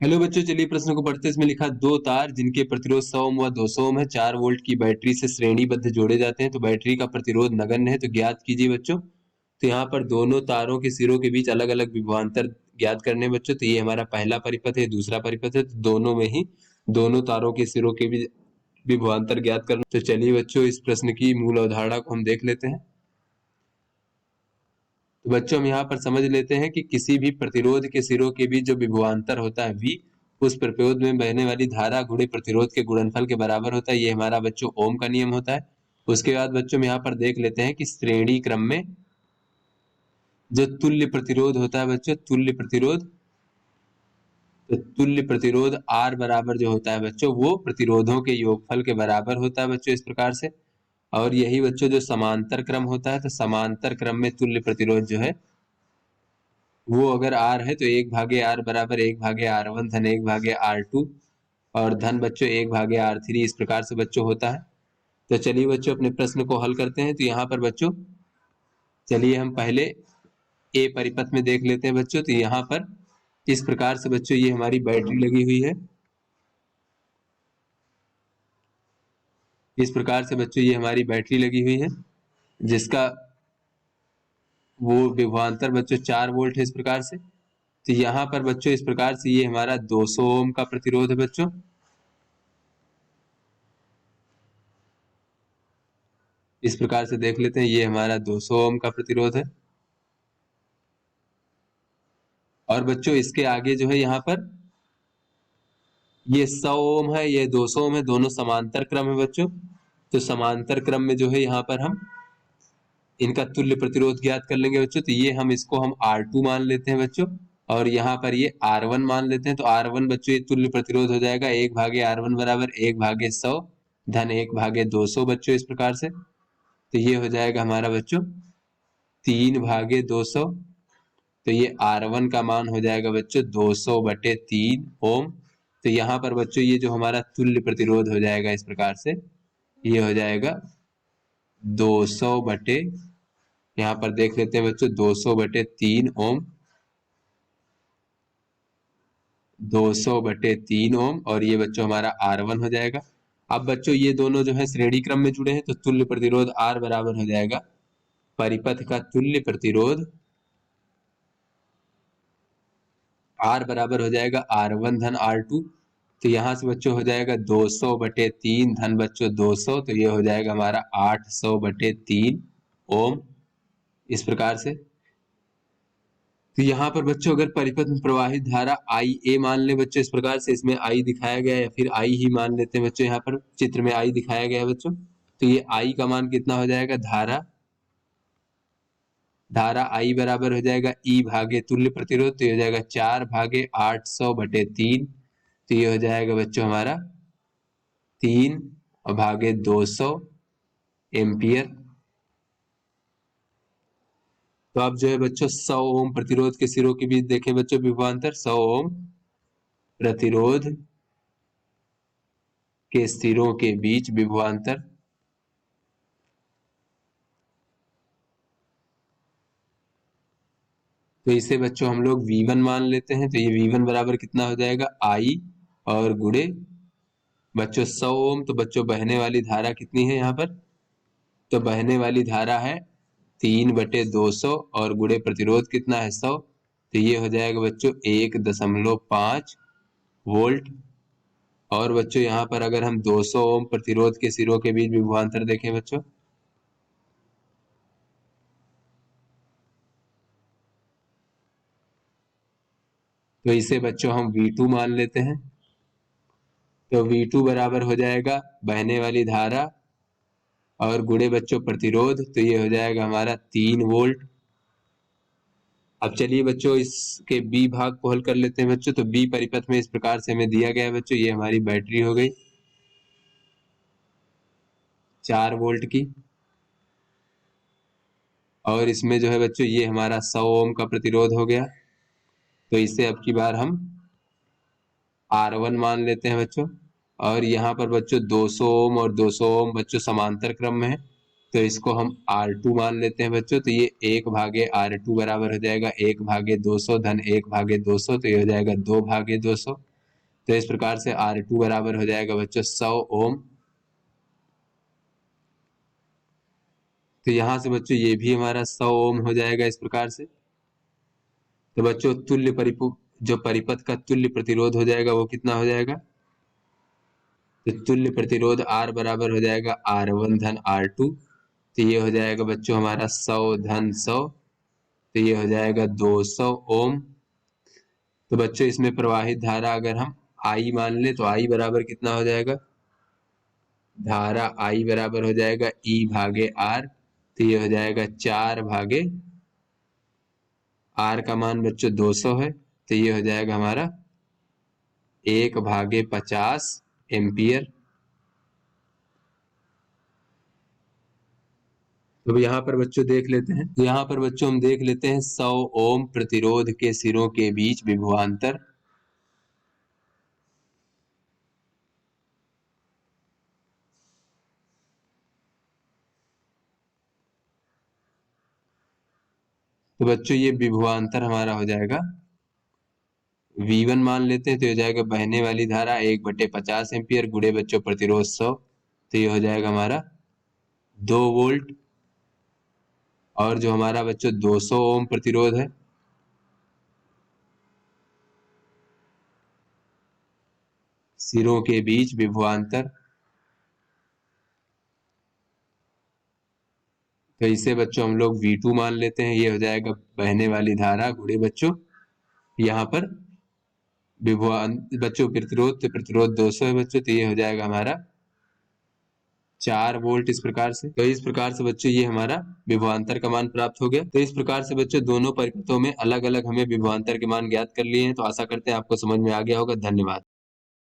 Hello बच्चों, चलिए प्रश्न को पढ़ते हैं। इसमें लिखा दो तार जिनके प्रतिरोध 100 ओम व 200 ओम है 4 वोल्ट की बैटरी से श्रेणीबद्ध जोड़े जाते हैं तो बैटरी का प्रतिरोध नगण्य है, तो ज्ञात कीजिए बच्चों। तो यहाँ पर दोनों तारों के सिरों के बीच अलग अलग विभवांतर ज्ञात करने बच्चों। तो ये हमारा पहला परिपथ है, दूसरा परिपथ है, तो दोनों में ही दोनों तारों के सिरों के बीच विभवांतर ज्ञात करना। तो चलिए बच्चों, इस प्रश्न की मूल अवधारणा को हम देख लेते हैं। तो बच्चों हम यहाँ पर समझ लेते हैं कि किसी भी प्रतिरोध के सिरों के बीच जो विभवांतर होता है V, उस प्रतिरोध में बहने वाली धारा गुणे प्रतिरोध के गुणनफल के बराबर होता है। ये हमारा बच्चों ओम का नियम होता है। उसके बाद बच्चों हम यहाँ पर देख लेते हैं कि श्रेणी क्रम में जो तुल्य प्रतिरोध होता है बच्चों, तुल्य प्रतिरोध, तो तुल्य प्रतिरोध R बराबर जो होता है बच्चों, वो प्रतिरोधों के योगफल के बराबर होता है बच्चों, इस प्रकार से। और यही बच्चों जो समांतर क्रम होता है, तो समांतर क्रम में तुल्य प्रतिरोध जो है वो अगर R है तो 1/R बराबर 1/R1 धन 1/R2 और धन बच्चों 1/R3, इस प्रकार से बच्चों होता है। तो चलिए बच्चों अपने प्रश्न को हल करते हैं। तो यहाँ पर बच्चों चलिए हम पहले ए परिपथ में देख लेते हैं बच्चों। तो यहाँ पर इस प्रकार से बच्चों ये हमारी बैटरी लगी हुई है। इस प्रकार से बच्चों ये हमारी बैटरी लगी हुई है जिसका वो विभवांतर बच्चों 4 वोल्ट है, इस प्रकार से। तो यहाँ पर बच्चों इस प्रकार से ये हमारा 200 ओम का प्रतिरोध है बच्चों। इस प्रकार से देख लेते हैं, ये हमारा 200 ओम का प्रतिरोध है। और बच्चों इसके आगे जो है यहाँ पर ये 100 ओम है, ये 200 ओम है, दोनों समांतर क्रम है बच्चों। तो समांतर क्रम में जो है यहाँ पर हम इनका तुल्य प्रतिरोध ज्ञात कर लेंगे बच्चों। तो ये हम इसको हम R2 मान लेते हैं बच्चों, और यहाँ पर ये R1 मान लेते हैं। तो R1 बच्चों ये तुल्य प्रतिरोध हो जाएगा 1/R1 बराबर 1/100 धन 1/200 बच्चों, इस प्रकार से। तो ये हो जाएगा हमारा बच्चों 3/200। तो ये R1 का मान हो जाएगा बच्चों 200/3 ओम। तो यहाँ पर बच्चों ये जो हमारा तुल्य प्रतिरोध हो जाएगा इस प्रकार से, ये हो जाएगा 200 बटे, यहाँ पर देख लेते हैं बच्चों 200/3 ओम, 200/3 ओम, और ये बच्चों हमारा R1 हो जाएगा। अब बच्चों ये दोनों जो है श्रेणी क्रम में जुड़े हैं तो तुल्य प्रतिरोध R बराबर हो जाएगा परिपथ का तुल्य प्रतिरोध R बराबर हो जाएगा R1 धन R2। तो यहाँ से बच्चों हो जाएगा 200/3 धन बच्चों 200, तो ये हो जाएगा हमारा 800/3 ओम, इस प्रकार से। तो यहाँ पर बच्चों अगर परिपथ में प्रवाहित धारा IA मान ले बच्चों, इस प्रकार से, इसमें I दिखाया गया है, या फिर I ही मान लेते हैं बच्चों, यहाँ पर चित्र में I दिखाया गया है बच्चों। तो ये I का मान कितना हो जाएगा, धारा I बराबर हो जाएगा E भागे तुल्य प्रतिरोध, तो ये हो जाएगा 4/800/3। तो ये हो जाएगा बच्चों हमारा 3/200 एम्पियर। तो अब जो है बच्चों 100 ओम प्रतिरोध के सिरों के बीच देखें बच्चों विभवांतर, 100 ओम प्रतिरोध के सिरों के बीच विभवांतर, तो इसे बच्चों हम लोग V1 मान लेते हैं। तो ये V1 बराबर कितना हो जाएगा I और गुणे बच्चों 100 ओम, तो बच्चों बहने वाली धारा कितनी है यहाँ पर, तो बहने वाली धारा है 3/200 और गुणे प्रतिरोध कितना है 100। तो ये हो जाएगा बच्चों 1.5 वोल्ट। और बच्चों यहाँ पर अगर हम 200 ओम प्रतिरोध के सिरों के बीच विभवांतर देखें बच्चों, तो इसे बच्चों हम V2 मान लेते हैं। तो V2 बराबर हो जाएगा बहने वाली धारा और गुणे बच्चों प्रतिरोध, तो ये हो जाएगा हमारा 3 वोल्ट। अब चलिए बच्चों इसके बी भाग को हल कर लेते हैं बच्चों। तो बी परिपथ में इस प्रकार से हमें दिया गया है बच्चों, ये हमारी बैटरी हो गई 4 वोल्ट की, और इसमें जो है बच्चों ये हमारा 100 ओम का प्रतिरोध हो गया। तो इसे अब की बार हम R1 मान लेते हैं बच्चों, और यहाँ पर बच्चों 200 ओम और 200 ओम बच्चों समांतर क्रम में है, तो इसको हम R2 मान लेते हैं बच्चों। तो ये 1/R2 बराबर हो जाएगा 1/200 धन 1/200, तो ये हो जाएगा 2/200। तो इस प्रकार से R2 बराबर हो जाएगा बच्चों 100 ओम। तो यहां से बच्चों ये भी हमारा 100 ओम हो जाएगा इस प्रकार से। तो बच्चों जो परिपथ का तुल्य प्रतिरोध हो जाएगा वो कितना हो जाएगा? तो तुल्य प्रतिरोध R बराबर हो जाएगा R1 धन R2। तो ये हो जाएगा बच्चों हमारा 100 धन 100, तो ये हो जाएगा 200 ओम। तो बच्चों इसमें प्रवाहित धारा अगर हम I मान ले तो I बराबर कितना हो जाएगा? धारा I बराबर हो जाएगा E भागे R। तो ये हो जाएगा 4 भागे R का मान बच्चों 200 है, तो ये हो जाएगा हमारा 1 भागे 50 एम्पियर। तो यहाँ पर बच्चों देख लेते हैं, तो यहाँ पर बच्चों हम देख लेते हैं 100 ओम प्रतिरोध के सिरों के बीच विभवांतर। तो बच्चों ये विभवांतर हमारा हो जाएगा V1 मान लेते हैं, तो हो जाएगा बहने वाली धारा 1/50 एम्पियर गुणे बच्चों प्रतिरोध 100। तो ये हो जाएगा हमारा 2 वोल्ट। और जो हमारा बच्चों 200 ओम प्रतिरोध है, सिरों के बीच विभवांतर, तो इसे बच्चों हम लोग V2 मान लेते हैं। ये हो जाएगा बहने वाली धारा गुणे बच्चों यहाँ पर बच्चों प्रतिरोध 200 है बच्चों, तो ये हो जाएगा हमारा 4 वोल्ट इस प्रकार से। तो इस प्रकार से बच्चों ये हमारा विभवांतर का मान प्राप्त हो गया। तो इस प्रकार से बच्चों दोनों परिपथों में अलग अलग हमें विभवांतर के मान ज्ञात कर लिए हैं। तो आशा करते हैं आपको समझ में आ गया होगा। धन्यवाद।